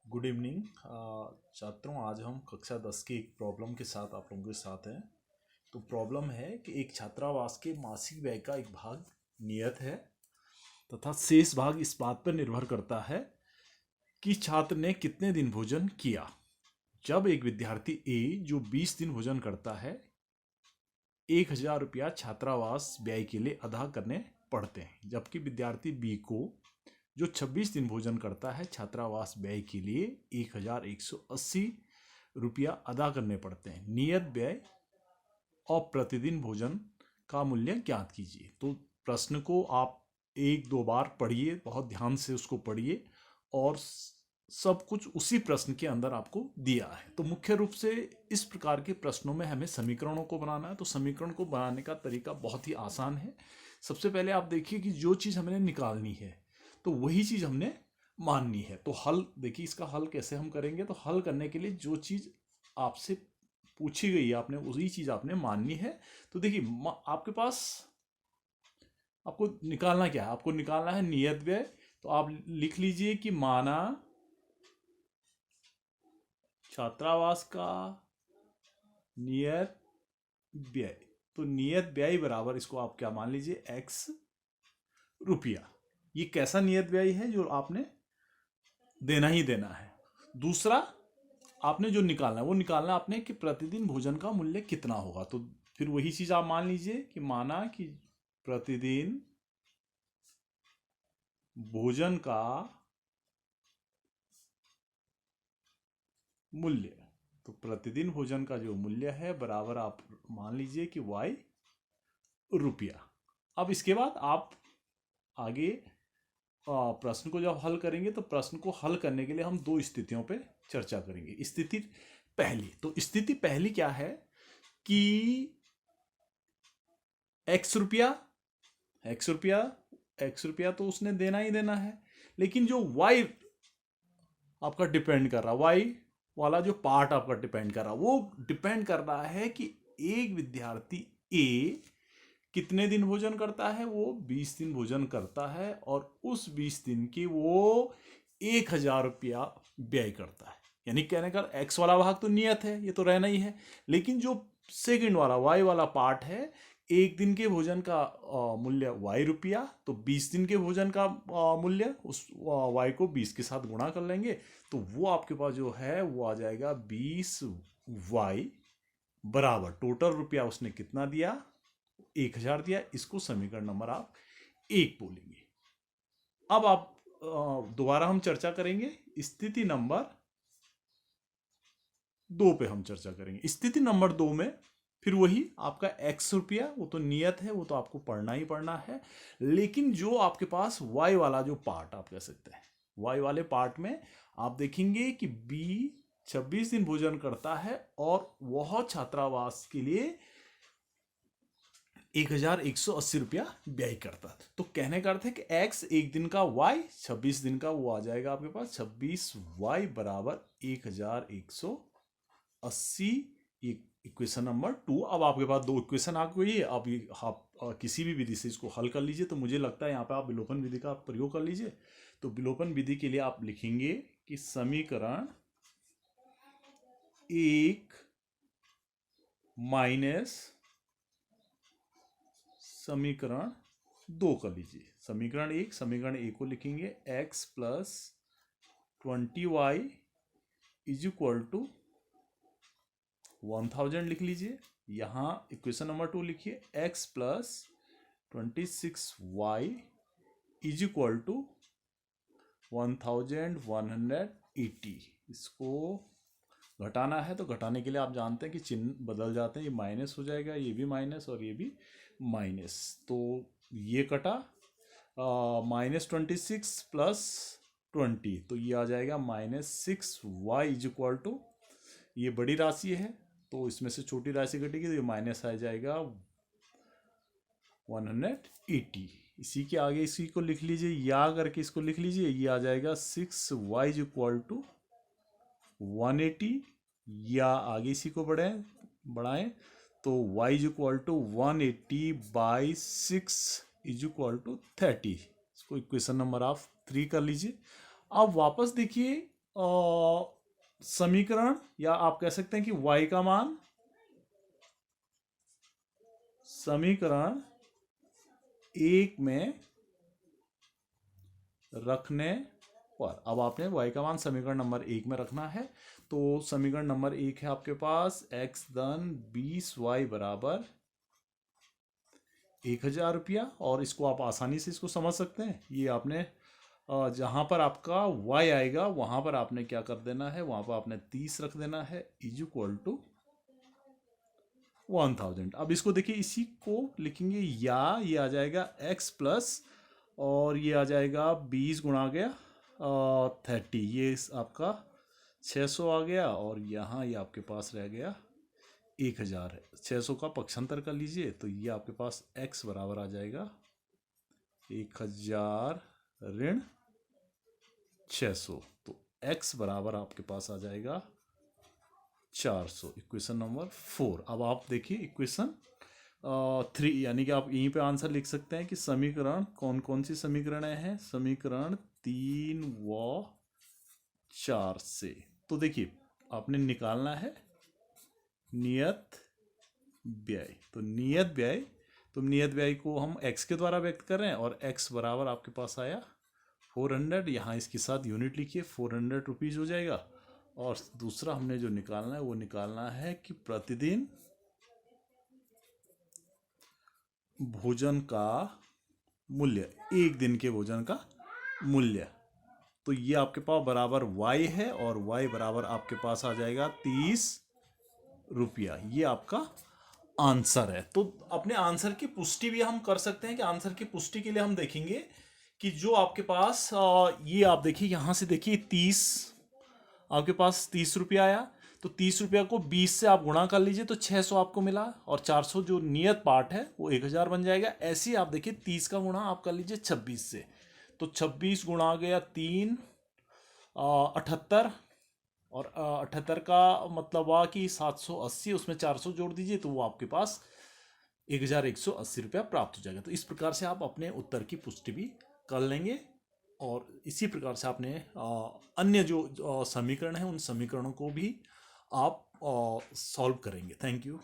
Good evening छात्रों। आज हम कक्षा 10 की एक प्रॉब्लम के साथ आप लोगों के साथ हैं। तो प्रॉब्लम है कि एक छात्रावास के मासिक व्यय का एक भाग नियत है तथा शेष भाग इस बात पर निर्भर करता है कि छात्र ने कितने दिन भोजन किया। जब एक विद्यार्थी ए जो 20 दिन भोजन करता है 1,000 रुपया छात्रावास व्यय के लिए अदा करने पड़ते हैं, जबकि विद्यार्थी बी को जो 26 दिन भोजन करता है छात्रावास व्यय के लिए 1,180 रुपया अदा करने पड़ते हैं। नियत व्यय और प्रतिदिन भोजन का मूल्य ज्ञात कीजिए। तो प्रश्न को आप एक दो बार पढ़िए, बहुत ध्यान से उसको पढ़िए और सब कुछ उसी प्रश्न के अंदर आपको दिया है। तो मुख्य रूप से इस प्रकार के प्रश्नों में हमें समीकरणों को बनाना है। तो समीकरण को बनाने का तरीका बहुत ही आसान है। सबसे पहले आप देखिए कि जो चीज़ हमें निकालनी है तो वही चीज़ हमने माननी है। तो हल देखिए, इसका हल कैसे हम करेंगे। तो हल करने के लिए जो चीज़ आपसे पूछी गई है आपने वही चीज़ आपने माननी है। तो देखिए आपके पास आपको निकालना क्या है, आपको निकालना है नियत व्यय। तो आप लिख लीजिए कि माना छात्रावास का नियत व्यय। तो नियत व्यय बराबर इसको आप क्या मान लीजिए, x रुपया। ये कैसा नियत व्यय है जो आपने देना ही देना है। दूसरा आपने जो निकालना है वो निकालना आपने कि प्रतिदिन भोजन का मूल्य कितना होगा। तो फिर वही चीज आप मान लीजिए कि माना कि प्रतिदिन भोजन का मूल्य, तो प्रतिदिन भोजन का जो मूल्य है बराबर आप मान लीजिए कि y रुपया। अब इसके बाद आप आगे प्रश्न को जब हल करेंगे तो प्रश्न को हल करने के लिए हम दो स्थितियों पे चर्चा करेंगे। स्थिति पहली, तो स्थिति पहली क्या है कि x रुपया एक्स रुपया तो उसने देना ही देना है, लेकिन जो y आपका डिपेंड कर रहा, y वाला जो पार्ट आपका डिपेंड कर रहा वो डिपेंड कर रहा है कि एक विद्यार्थी ए कितने दिन भोजन करता है। वो 20 दिन भोजन करता है और उस 20 दिन के वो 1,000 रुपया व्यय करता है। यानी कहने का एक्स वाला भाग तो नियत है, ये तो रहना ही है, लेकिन जो सेकंड वाला वाई वाला पार्ट है, एक दिन के भोजन का मूल्य y रुपया, तो 20 दिन के भोजन का मूल्य उस y को 20 के साथ गुणा कर लेंगे तो वो आपके पास जो है वो आ जाएगा 20y बराबर टोटल रुपया उसने कितना दिया, 1,000 दिया। इसको समीकरण नंबर आप 1 बोलेंगे। अब आप दोबारा हम चर्चा करेंगे स्थिति नंबर 2 पे हम चर्चा करेंगे। स्थिति नंबर 2 में फिर वही आपका x रुपया, वो तो नियत है, वो तो आपको पढ़ना ही पढ़ना है, लेकिन जो आपके पास y वाला जो पार्ट आप कह सकते हैं, y वाले पार्ट में आप देखेंगे कि b 26 दिन भोजन करता है और वह छात्रावास के लिए 1,180 रुपया व्यय करता है। तो कहने का अर्थ है कि x एक दिन का y 26 दिन का वो आ जाएगा आपके पास 26y बराबर 1,180। ये इक्वेशन नंबर 2। अब आपके पास दो इक्वेशन आ गई है। अब ये आप किसी भी विधि से इसको हल कर लीजिए। तो मुझे लगता है यहाँ पे आप विलोपन विधि का प्रयोग कर लीजिए। तो विलोपन विधि के लिए आप लिखेंगे कि समीकरण 1 माइनस समीकरण 2 कर लीजिए। समीकरण 1, समीकरण 1 को लिखेंगे x plus 20y is equal to 1000 लिख लीजिए। यहाँ इक्वेशन नंबर 2 लिखिए x plus 26y is equal to 1180। इसको घटाना है तो घटाने के लिए आप जानते हैं कि चिन्ह बदल जाते हैं, ये माइनस हो जाएगा, ये भी माइनस और ये भी माइनस। तो ये कटा -26 प्लस 20, तो ये आ जाएगा -6y इज इक्वल टू, ये बड़ी राशि है तो इसमें से छोटी राशि घटेगी तो ये माइनस आ जाएगा 180। इसी के आगे इसी को लिख लीजिए, या करके इसको लिख लीजिए, ये आ जाएगा 6y इज इक्वल टू 180, या आगे इसी को बढ़ाएं तो y is equal to 180 by 6 is equal to 30। इसको इक्वेशन नंबर आप 3 कर लीजिए। अब वापस देखिए समीकरण, या आप कह सकते हैं कि y का मान समीकरण एक में रखने पर, अब आपने y का मान समीकरण नंबर एक में रखना है। तो समीकरण नंबर एक है आपके पास x धन 20y बराबर 1000 रुपया, और इसको आप आसानी से इसको समझ सकते हैं। ये आपने जहां पर आपका y आएगा वहां पर आपने क्या कर देना है, वहां पर आपने 30 रख देना है, इज इक्वल टू 1000। अब इसको देखिए, इसी को लिखेंगे, या ये आ जाएगा x प्लस, और ये आ जाएगा 20 गुणा गया 30, ये आपका 600 आ गया, और यहाँ ये आपके पास रह गया 1000 है। 600 का पक्षांतर कर लीजिए, तो ये आपके पास x बराबर आ जाएगा 1000 ऋण 600। तो x बराबर आपके पास आ जाएगा 400। Equation number 4। अब आप देखिए इक्वेशन 3, यानी कि आप यहीं पे आंसर लिख सकते हैं कि समीकरण कौन कौन सी समीकरण है, समीकरण 3 व 4 से। तो देखिए आपने निकालना है नियत व्यय। तो नियत व्यय, तो नियत व्यय को हम x के द्वारा व्यक्त कर रहे हैं, और x बराबर आपके पास आया 400। यहाँ इसके साथ यूनिट लिखिए, 400 रुपीज हो जाएगा। और दूसरा हमने जो निकालना है वो निकालना है कि प्रतिदिन भोजन का मूल्य, एक दिन के भोजन का मूल्य। तो ये आपके पास बराबर y है, और y बराबर आपके पास आ जाएगा 30 रुपया। ये आपका आंसर है। तो अपने आंसर की पुष्टि भी हम कर सकते हैं कि आंसर की पुष्टि के लिए हम देखेंगे कि जो आपके पास ये आप देखिए, यहां से देखिए 30, आपके पास 30 रुपया आया। तो 30 रुपया को 20 से आप गुणा कर लीजिए, तो 600 आपको मिला, और 400 जो नियत पार्ट है वो 1000 बन जाएगा। ऐसे ही आप देखिए 30 का गुणा आप कर लीजिए 26 से, तो 26 गुणा गया 3 78, और 78 का मतलब हुआ कि 780, उसमें 400 जोड़ दीजिए, तो वो आपके पास 1180 रुपया प्राप्त हो जाएगा। तो इस प्रकार से आप अपने उत्तर की पुष्टि भी कर लेंगे, और इसी प्रकार से आपने अन्य जो समीकरण हैं उन समीकरणों को भी आप सॉल्व करेंगे। Thank you.